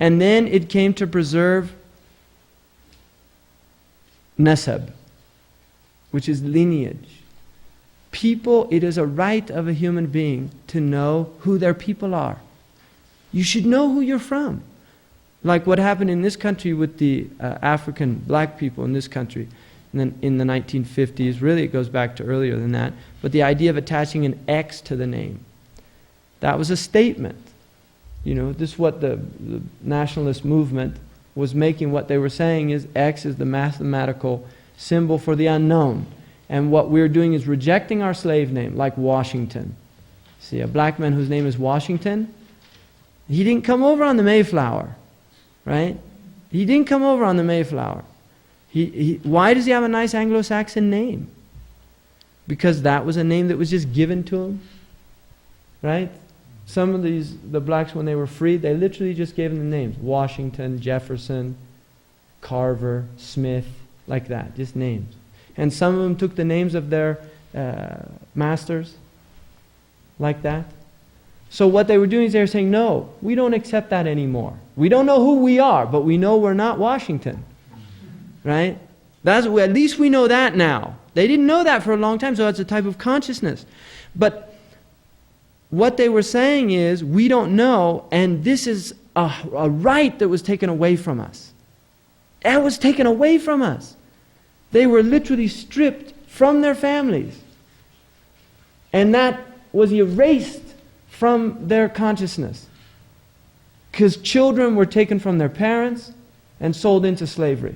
And then it came to preserve nasab, which is lineage. People, it is a right of a human being to know who their people are. You should know who you're from. Like what happened in this country with the African black people in this country in the 1950s. Really, it goes back to earlier than that. But the idea of attaching an X to the name. That was a statement. You know, this is what the nationalist movement was making. What they were saying is X is the mathematical symbol for the unknown. And what we're doing is rejecting our slave name, like Washington. See, a black man whose name is Washington, he didn't come over on the Mayflower, right? He didn't come over on the Mayflower. Why does he have a nice Anglo-Saxon name? Because that was a name that was just given to him, right? Some of the blacks, when they were freed, they literally just gave them the names. Washington, Jefferson, Carver, Smith, like that, just names. And some of them took the names of their masters, like that. So what they were doing is they were saying, no, we don't accept that anymore. We don't know who we are, but we know we're not Washington. Right? At least we know that now. They didn't know that for a long time, so that's a type of consciousness. But what they were saying is, we don't know, and this is a right that was taken away from us. That was taken away from us. They were literally stripped from their families. And that was erased from their consciousness. Because children were taken from their parents and sold into slavery.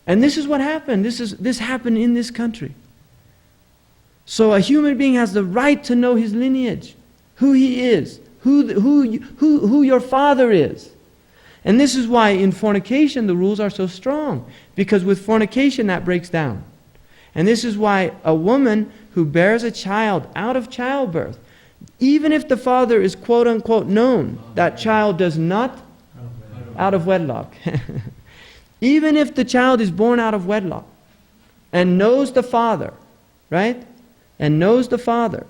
And this is what happened. This happened in this country. So a human being has the right to know his lineage, who he is, who your father is. And this is why in fornication the rules are so strong. Because with fornication that breaks down. And this is why a woman who bears a child out of childbirth, even if the father is quote unquote known, that child does not, out of wedlock. Even if the child is born out of wedlock and knows the father, right? And knows the father,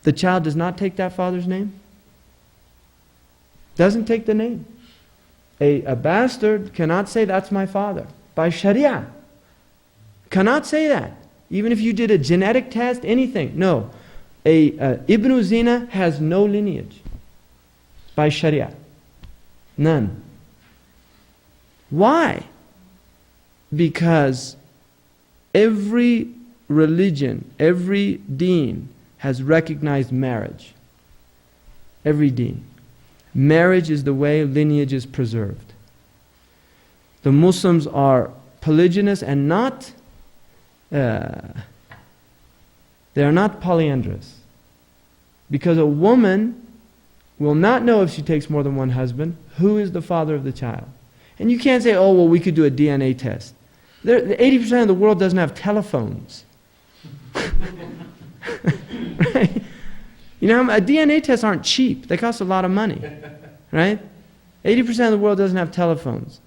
the child does not take that father's name. Doesn't take the name. A bastard cannot say, that's my father. By Sharia. Cannot say that. Even if you did a genetic test, anything. No. Ibn Zina has no lineage. By Sharia. None. Why? Because every religion, every deen has recognized marriage. Every deen. Marriage is the way lineage is preserved. The Muslims are polygynous and not, they are not polyandrous. Because a woman will not know if she takes more than one husband, who is the father of the child. And you can't say, oh, well, we could do a DNA test. 80% of the world doesn't have telephones. Right? You know, DNA tests aren't cheap. They cost a lot of money. Right? 80% of the world doesn't have telephones.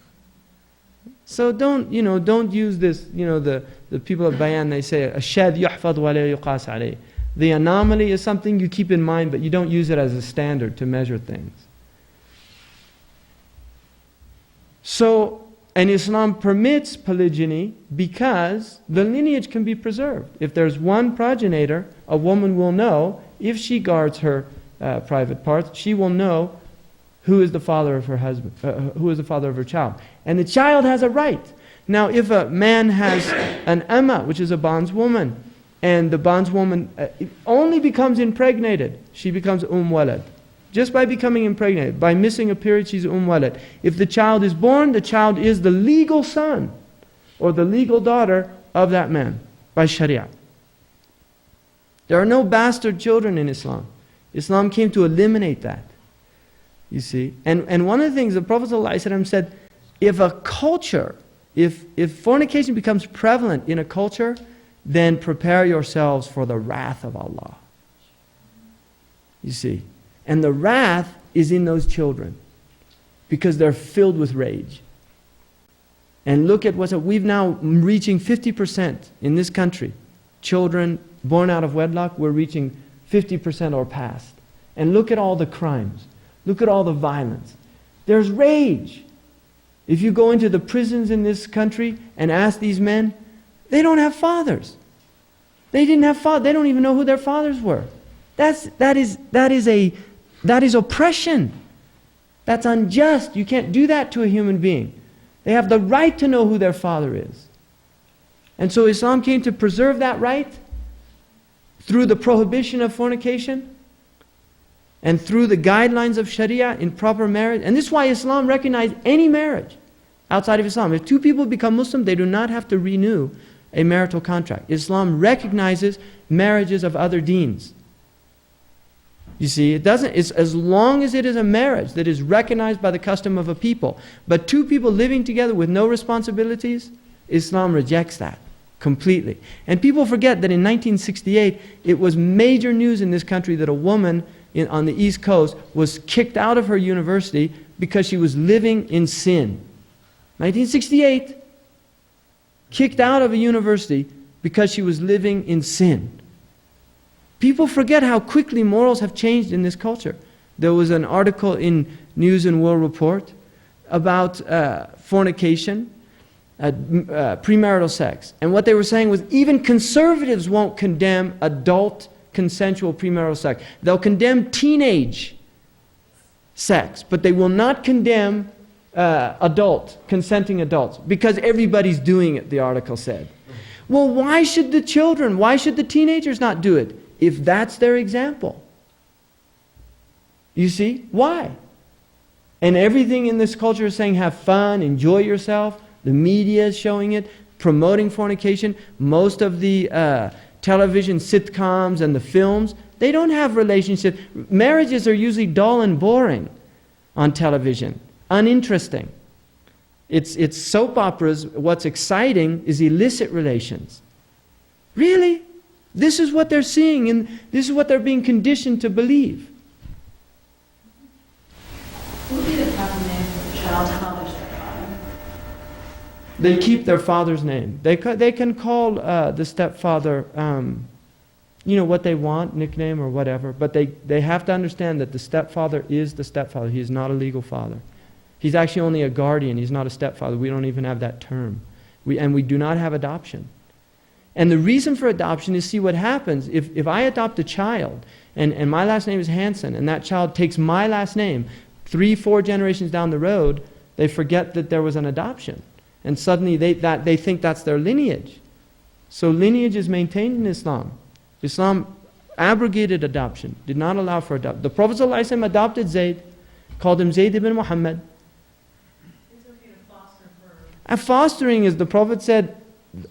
So don't use this, the people of Bayan, they say, الشاذ يحفظ ولا يقاس عليه. The anomaly is something you keep in mind, but you don't use it as a standard to measure things. So, and Islam permits polygyny because the lineage can be preserved. If there's one progenitor, a woman will know, if she guards her private parts, she will know who is the father of her husband, who is the father of her child. And the child has a right. Now, if a man has an amma, which is a bondswoman, and the bondswoman only becomes impregnated, she becomes walad. Just by becoming impregnated, by missing a period, she's walad. If the child is born, the child is the legal son or the legal daughter of that man by Sharia. There are no bastard children in Islam. Islam came to eliminate that. You see? And one of the things the Prophet ﷺ said, if a culture, if fornication becomes prevalent in a culture, then prepare yourselves for the wrath of Allah. You see? And the wrath is in those children because they're filled with rage. And look at we've now reaching 50% in this country. Children born out of wedlock, we're reaching 50% or past. And look at all the crimes. Look at all the violence. There's rage. If you go into the prisons in this country and ask these men, they don't have fathers. They didn't have fathers. They don't even know who their fathers were. That is oppression. That's unjust. You can't do that to a human being. They have the right to know who their father is. And so Islam came to preserve that right through the prohibition of fornication and through the guidelines of Sharia in proper marriage. And this is why Islam recognized any marriage outside of Islam. If two people become Muslim, they do not have to renew a marital contract. Islam recognizes marriages of other deens. You see, it's as long as it is a marriage that is recognized by the custom of a people. But two people living together with no responsibilities, Islam rejects that completely. And people forget that in 1968, it was major news in this country that a woman on the East Coast was kicked out of her university because she was living in sin. 1968, kicked out of a university because she was living in sin. People forget how quickly morals have changed in this culture. There was an article in News and World Report about fornication, premarital sex. And what they were saying was even conservatives won't condemn adult consensual premarital sex. They'll condemn teenage sex, but they will not condemn consenting adults, because everybody's doing it, the article said. Well, why should the children, why should the teenagers not do it if that's their example? You see? Why? And everything in this culture is saying have fun, enjoy yourself. The media is showing it, promoting fornication. Most of the television sitcoms and the films, they don't have relationships. Marriages are usually dull and boring on television, uninteresting. It's soap operas. What's exciting is illicit relations. Really? This is what they're seeing, and this is what they're being conditioned to believe. What would be the proper name for the child's father's stepfather? They keep their father's name. They can call the stepfather, what they want, nickname or whatever, but they have to understand that the stepfather is the stepfather. He is not a legal father. He's actually only a guardian. He's not a stepfather. We don't even have that term. We do not have adoption. And the reason for adoption is, see what happens. If I adopt a child, and my last name is Hansen, and that child takes my last name, 3-4 generations down the road, they forget that there was an adoption. And suddenly they think that's their lineage. So lineage is maintained in Islam. Islam abrogated adoption, did not allow for adoption. The Prophet ﷺ adopted Zayd, called him Zayd ibn Muhammad. It's okay to foster for... And fostering is, the Prophet said,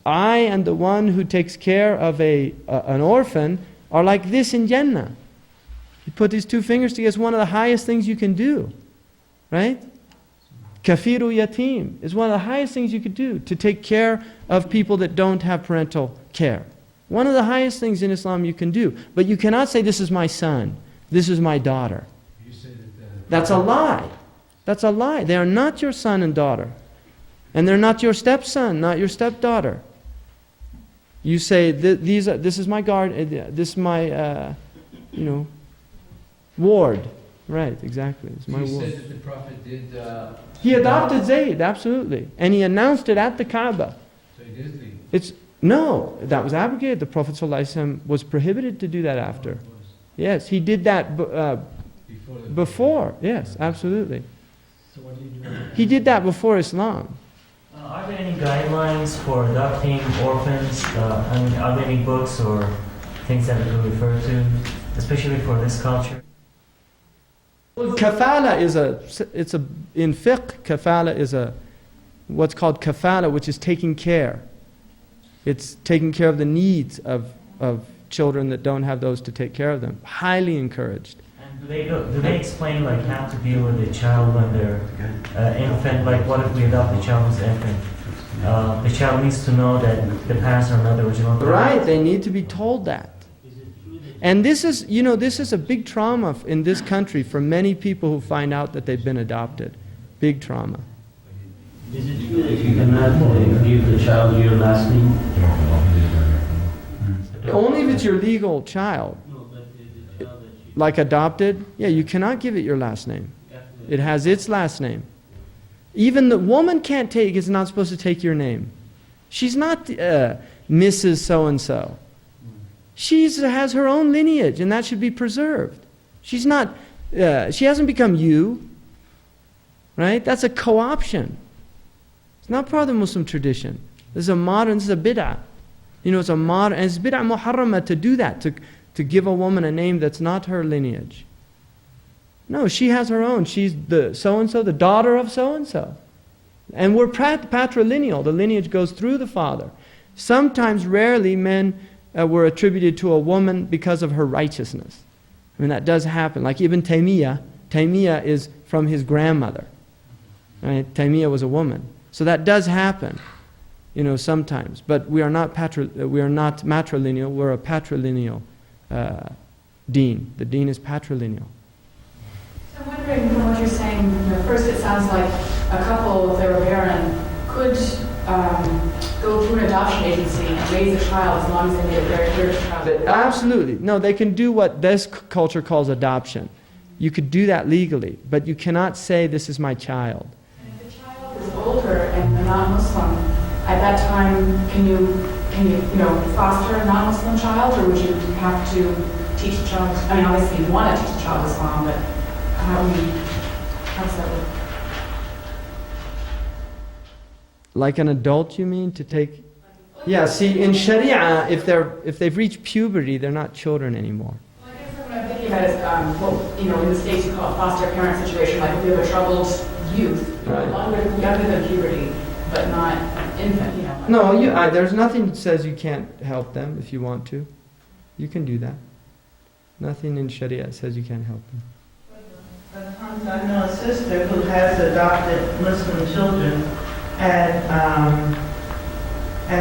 I and the one who takes care of an orphan are like this in Jannah. You put these two fingers together, it's one of the highest things you can do. Right? Kafiru yatim is one of the highest things you could do, to take care of people that don't have parental care. One of the highest things in Islam you can do. But you cannot say, this is my son, this is my daughter. You said That's a lie. That's a lie. They are not your son and daughter. And they're not your stepson, not your stepdaughter. You say, this is my guard, this is my, ward. Right, exactly. It's my you ward. said that the Prophet did... He adopted Zayd, absolutely. And he announced it at the Kaaba. So he did leave. No, that was abrogated. The Prophet ﷺ was prohibited to do that after. Yes, he did that before. Yes, absolutely. So what do you do? He did that before Islam. Are there any guidelines for adopting orphans? Are there any books or things that we could refer to, especially for this culture? Kafala in fiqh, kafala is what's called kafala, which is taking care. It's taking care of the needs of children that don't have those to take care of them. Highly encouraged. And do they explain how to deal with a child when they're infant? Like, what if we adopt a child who's infant? The child needs to know that the parents are not the original parents. Right, they need to be told that. And this is a big trauma in this country for many people who find out that they've been adopted. Big trauma. Is it true that you cannot give the child your last name? Only if it's your legal child. No, but the child that Like adopted? Yeah, you cannot give it your last name. It has its last name. Even the woman is not supposed to take your name. She's not Mrs. So-and-so. She has her own lineage, and that should be preserved. She hasn't become you. Right? That's a co-option. It's not part of the Muslim tradition. This is a bid'ah. It's a modern, and it's bid'ah muharrama to do that, to give a woman a name that's not her lineage. No, she has her own. She's the so-and-so, the daughter of so-and-so. And we're patrilineal. The lineage goes through the father. Sometimes, rarely, men were attributed to a woman because of her righteousness. That does happen. Like Ibn Taymiyyah. Taymiyyah is from his grandmother. Right? Taymiyyah was a woman. So that does happen, sometimes. But we are not matrilineal. We're a patrilineal deen. The deen is patrilineal. I'm wondering, from what you're saying, first it sounds like a couple, if they were barren, could go through an adoption agency and raise a child as long as they made it very clear to the child. Absolutely. No, they can do what this culture calls adoption. You could do that legally, but you cannot say, this is my child. And if the child is older and a non-Muslim, at that time, can you foster a non-Muslim child, or would you have to teach the child? Obviously you want to teach the child Islam, but how does that work? Like an adult, you mean, to take? Yeah. See, in Sharia, if they've reached puberty, they're not children anymore. Well, I guess what I'm thinking about is, in the States you call it foster parent situation. Like if you have a troubled youth, younger than puberty, but not infant. No, there's nothing that says you can't help them if you want to. You can do that. Nothing in Sharia says you can't help them. I know a sister who has adopted Muslim children, and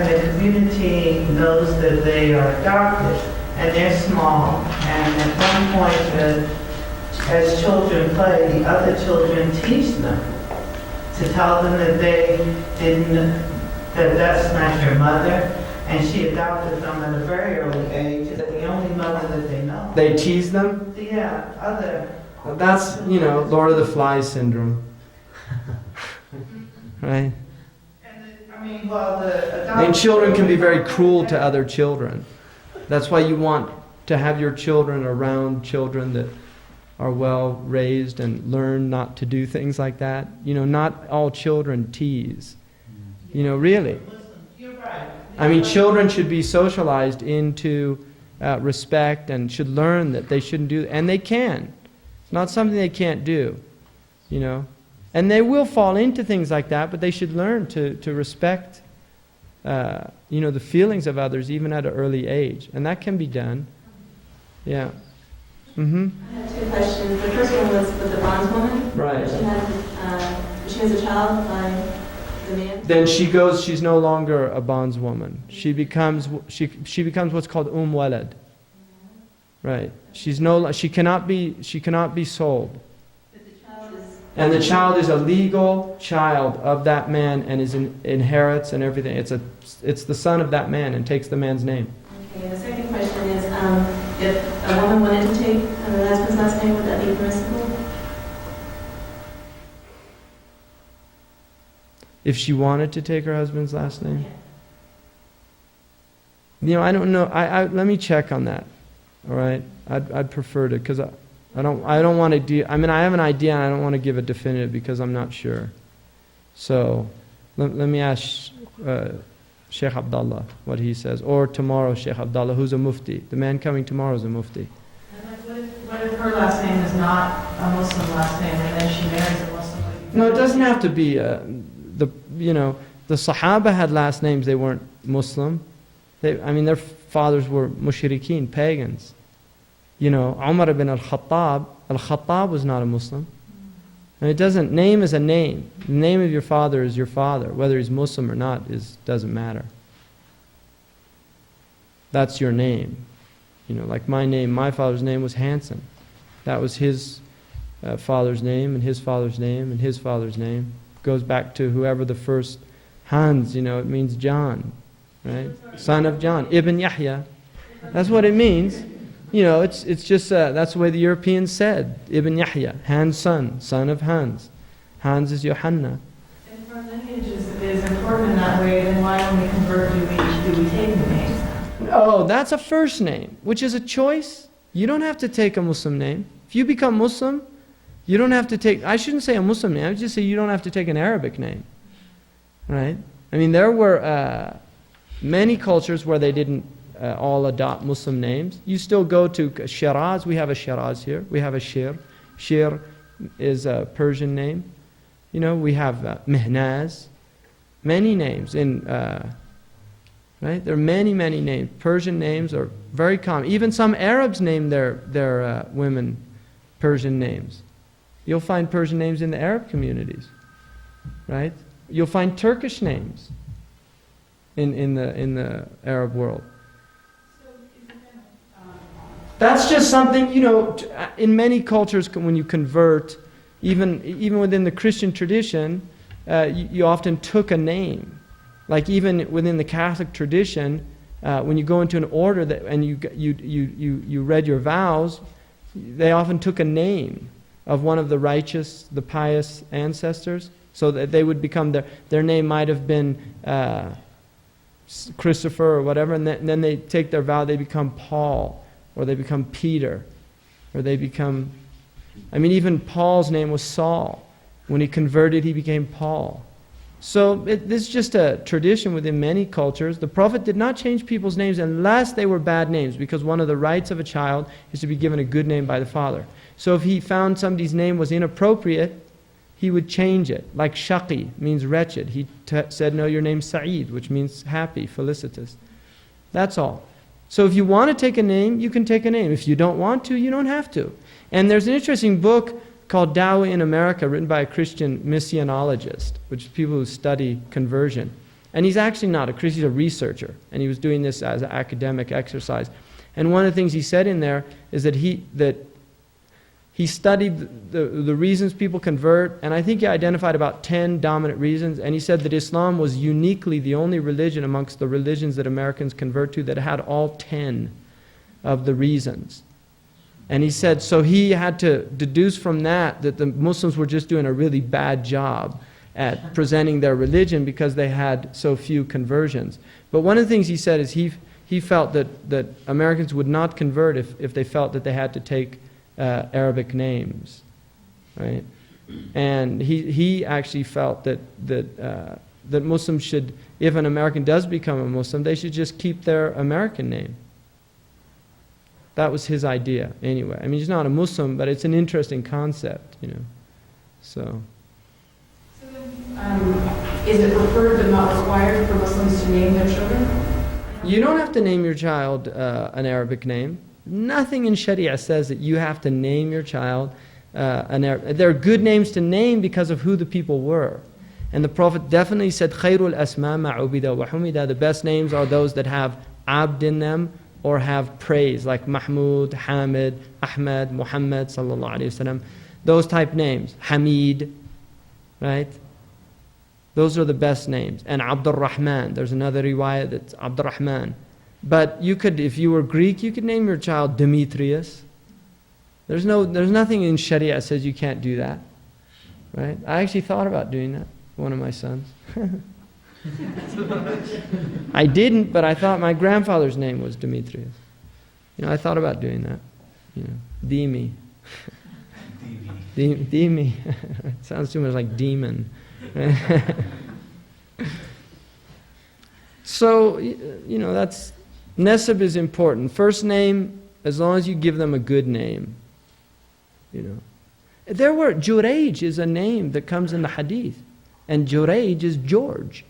the community knows that they are adopted, and they're small. And at one point, as children play, the other children teach them to tell them that that's not your mother, and she adopted them at a very early age. It's the only mother that they know. They tease them? Yeah, other. That's, Lord of the Flies syndrome. Right? And children can be very cruel to other children. That's why you want to have your children around children that are well raised and learn not to do things like that. Not all children tease. Really. You're right. Children should be socialized into respect and should learn that they shouldn't do, and they can. It's not something they can't do, And they will fall into things like that, but they should learn to respect, the feelings of others even at an early age. And that can be done. Yeah. Mm-hmm. I have two questions. The first one was with the bondswoman. Right. She has a child by the man. Then she's no longer a bondswoman. She becomes what's called walad. Right. She cannot be sold. And the child is a legal child of that man and inherits and everything. It's the son of that man and takes the man's name. Okay, the second question is, if a woman wanted to take her husband's last name, would that be permissible? If she wanted to take her husband's last name? I don't know. Let me check on that. All right? I'd prefer to, because I don't want to do. I have an idea and I don't want to give a definitive because I'm not sure. So let me ask Sheikh Abdullah what he says, or tomorrow Sheikh Abdullah, who's a mufti. The man coming tomorrow is a mufti. What if her last name is not a Muslim last name and then she marries a Muslim? No, it doesn't have to be. The Sahaba had last names. They weren't Muslim. Their fathers were mushrikeen, pagans. Umar ibn al-Khattab was not a Muslim. And name is a name. The name of your father is your father. Whether he's Muslim or not doesn't matter. That's your name. Like my father's name was Hanson. That was his father's name, and his father's name, and his father's name. Goes back to whoever the first Hans, it means John. Right? Son of John. Ibn Yahya. That's what it means. You know, it's just, that's the way the Europeans said. Ibn Yahya, Hans' son of Hans. Hans is Johanna. If our lineage is important in that way, then why when we convert do we take the name? Oh, that's a first name, which is a choice. You don't have to take a Muslim name. If you become Muslim, you don't have to take, I shouldn't say a Muslim name, I would just say you don't have to take an Arabic name. Right? I mean, there were many cultures where they didn't all adopt Muslim names. You still go to Shiraz, we have a Shiraz here, we have a Shir. Shir is a Persian name. You know, we have Mihnaz, many names in, right? There are many names. Persian names are very common. Even some Arabs name their women Persian names. You'll find Persian names in the Arab communities, right? You'll find Turkish names in the Arab world. That's just something, you know, in many cultures when you convert, even within the Christian tradition, you often took a name. Like even within the Catholic tradition, when you go into an order and you read your vows, they often took a name of one of the righteous, the pious ancestors, so that they would become, their name might have been Christopher or whatever, and then they take their vow, they become Paul, or they become Peter, or they become, I mean, even Paul's name was Saul. When he converted, he became Paul. So this is just a tradition within many cultures. The Prophet did not change people's names unless they were bad names, because one of the rights of a child is to be given a good name by the father. So if he found somebody's name was inappropriate, he would change it. Like Shaqi means wretched. He said, no, your name's Sa'id, which means happy, felicitous. That's all. So if you want to take a name, you can take a name. If you don't want to, you don't have to. And there's an interesting book called Dawah in America, written by a Christian missionologist, which is people who study conversion. And he's actually not a Christian, he's a researcher. And he was doing this as an academic exercise. And one of the things he said in there is that he studied the reasons people convert, and I think he identified about 10 dominant reasons, and he said that Islam was uniquely the only religion amongst the religions that Americans convert to that had all 10 of the reasons. And he said, so he had to deduce from that the Muslims were just doing a really bad job at presenting their religion because they had so few conversions. But one of the things he said is he felt that Americans would not convert if they felt that they had to take Arabic names, right? And he actually felt that Muslims should, if an American does become a Muslim, they should just keep their American name. That was his idea, anyway. I mean, he's not a Muslim, but it's an interesting concept, you know. So is it preferred but not required for Muslims to name their children? you don't have to name your child an Arabic name. Nothing in Sharia says that you have to name your child an Arabic. There are good names to name because of who the people were. And the Prophet definitely said, خَيْرُ الْأَسْمَاء مَا عُبِدَ وَحُمِدَ. The best names are those that have abd in them or have praise, like Mahmud, Hamid, Ahmad, Muhammad, sallallahu alayhi wasallam. Those type names. Hamid, right? Those are the best names. And Abdul Rahman. There's another riwayah that's Abdul Rahman. But you could, if you were Greek, you could name your child Demetrius. There's nothing in Sharia that says you can't do that. Right? I actually thought about doing that for one of my sons. I didn't, but I thought my grandfather's name was Demetrius. You know, I thought about doing that. You know, Demi. Demi. It sounds too much like demon. So, you know, that's, Nasab is important. First name, as long as you give them a good name. You know. Jurayj is a name that comes in the hadith. And Jurayj is George.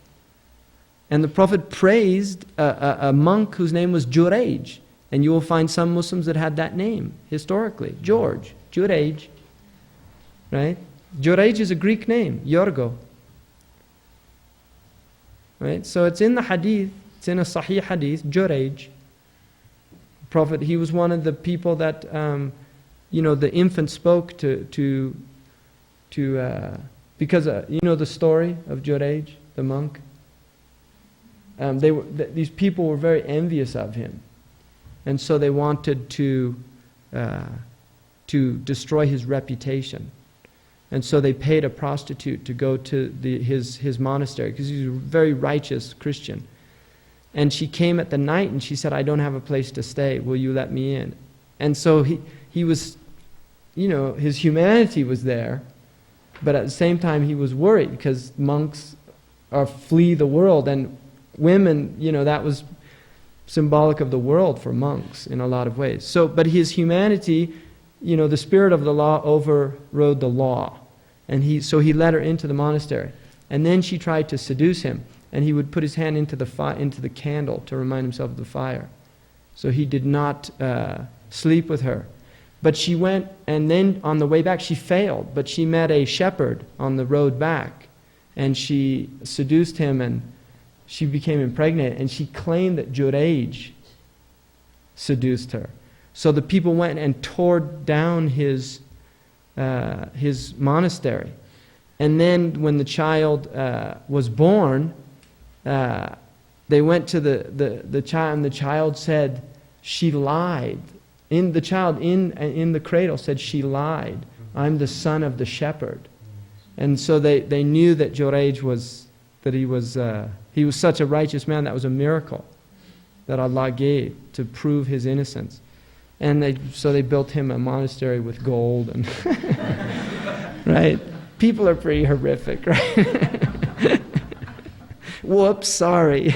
And the Prophet praised a monk whose name was Jurayj. And you will find some Muslims that had that name, historically. George, Jurayj. Right? Jurayj is a Greek name, Yorgo. Right? So it's in the hadith, it's in a sahih hadith, Jurayj. Prophet, he was one of the people that, you know, the infant spoke to because, you know the story of Jurayj, the monk? These people were very envious of him. And so they wanted to destroy his reputation. And so they paid a prostitute to go to his monastery, because he's a very righteous Christian. And she came at the night and she said, I don't have a place to stay. Will you let me in? And so he was, his humanity was there, but at the same time he was worried, because monks flee the world, and women, that was symbolic of the world for monks in a lot of ways. So, but his humanity, the spirit of the law overrode the law. And so he let her into the monastery. And then she tried to seduce him, and he would put his hand into the candle to remind himself of the fire. So he did not sleep with her. But she went, and then on the way back she failed, but she met a shepherd on the road back, and she seduced him, and she became impregnated, and she claimed that Juraj seduced her. So the people went and tore down his monastery. And then when the child was born, they went to the child, and the child said she lied. The child in the cradle said she lied. I'm the son of the shepherd. And so they knew that Juraj he was such a righteous man. That was a miracle that Allah gave to prove his innocence. And so they built him a monastery with gold, and right? People are pretty horrific, right? Whoops, sorry.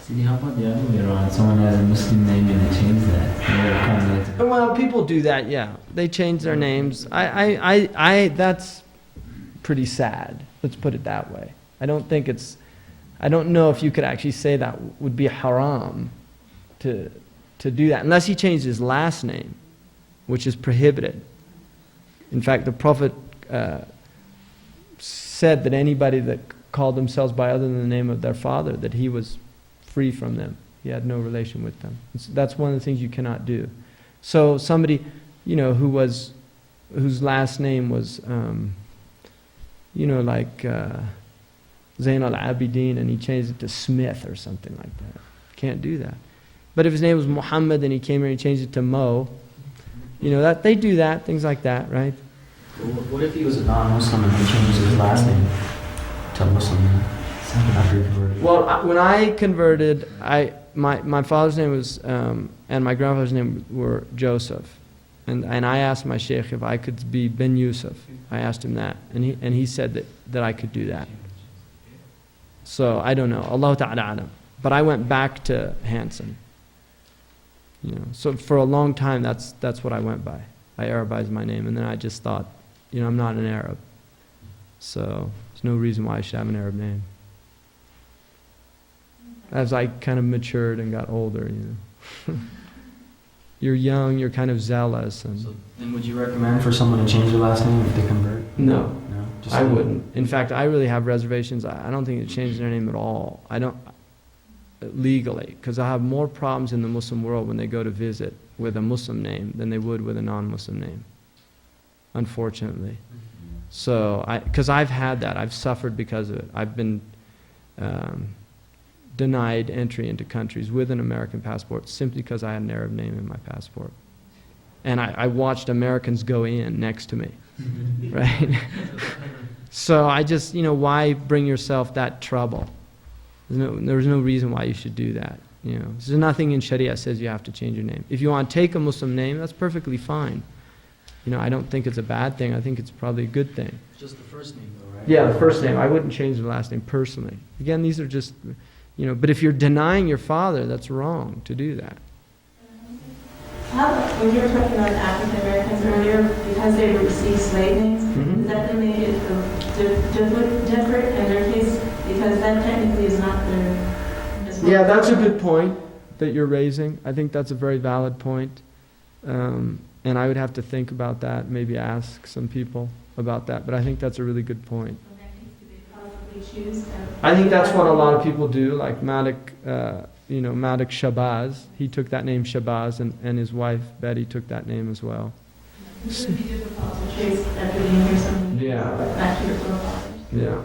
See, how about the other way around? Someone has a Muslim name and they change that. Well, people do that, yeah. They change their names. That's pretty sad. Let's put it that way. I don't know if you could actually say that would be haram to do that, unless he changed his last name, which is prohibited. In fact, the Prophet said that anybody that called themselves by other than the name of their father, that he was free from them. He had no relation with them. That's one of the things you cannot do. So somebody, whose last name was, like Zain al-Abidin, and he changed it to Smith or something like that. Can't do that. But if his name was Muhammad and he came here and he changed it to Mo, that they do that, things like that, right? What if he was a non-Muslim and he changed his last name to a Muslim name? Well, when I converted, my father's name was, and my grandfather's name were Joseph. And I asked my sheikh if I could be Ben Yusuf. I asked him that. And he said that I could do that. So I don't know. Allah Ta'ala alam. But I went back to Hanson. So for a long time, that's what I went by. I Arabized my name, and then I just thought, I'm not an Arab. So there's no reason why I should have an Arab name. As I kind of matured and got older, You're young, you're kind of zealous. So then would you recommend for someone to change their last name if they convert? No. Just I wouldn't. In fact, I really have reservations. I don't think they change their name at all. I don't, legally, because I have more problems in the Muslim world when they go to visit with a Muslim name than they would with a non-Muslim name, unfortunately. So, because I've had that, I've suffered because of it. I've been denied entry into countries with an American passport simply because I had an Arab name in my passport. And I watched Americans go in next to me, right? So I just, why bring yourself that trouble? There's no reason why you should do that. There's nothing in Sharia says you have to change your name. If you want to take a Muslim name, that's perfectly fine. I don't think it's a bad thing. I think it's probably a good thing. Just the first name though, right? Yeah, the first name. I wouldn't change the last name personally. Again, these are just, but if you're denying your father, that's wrong to do that. When you were talking about African Americans earlier, because they received slave names, does that make it different in their case? Because that technically is not their... Yeah, that's a good point that you're raising. I think that's a very valid point. And I would have to think about that, maybe ask some people about that. But I think that's a really good point. I think that's what a lot of people do, like Malik Shabazz. He took that name Shabazz, and his wife Betty took that name as well. It would be difficult to trace after being here something Yeah. back to your forefathers. Yeah.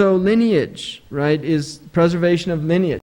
So lineage, right, is preservation of lineage.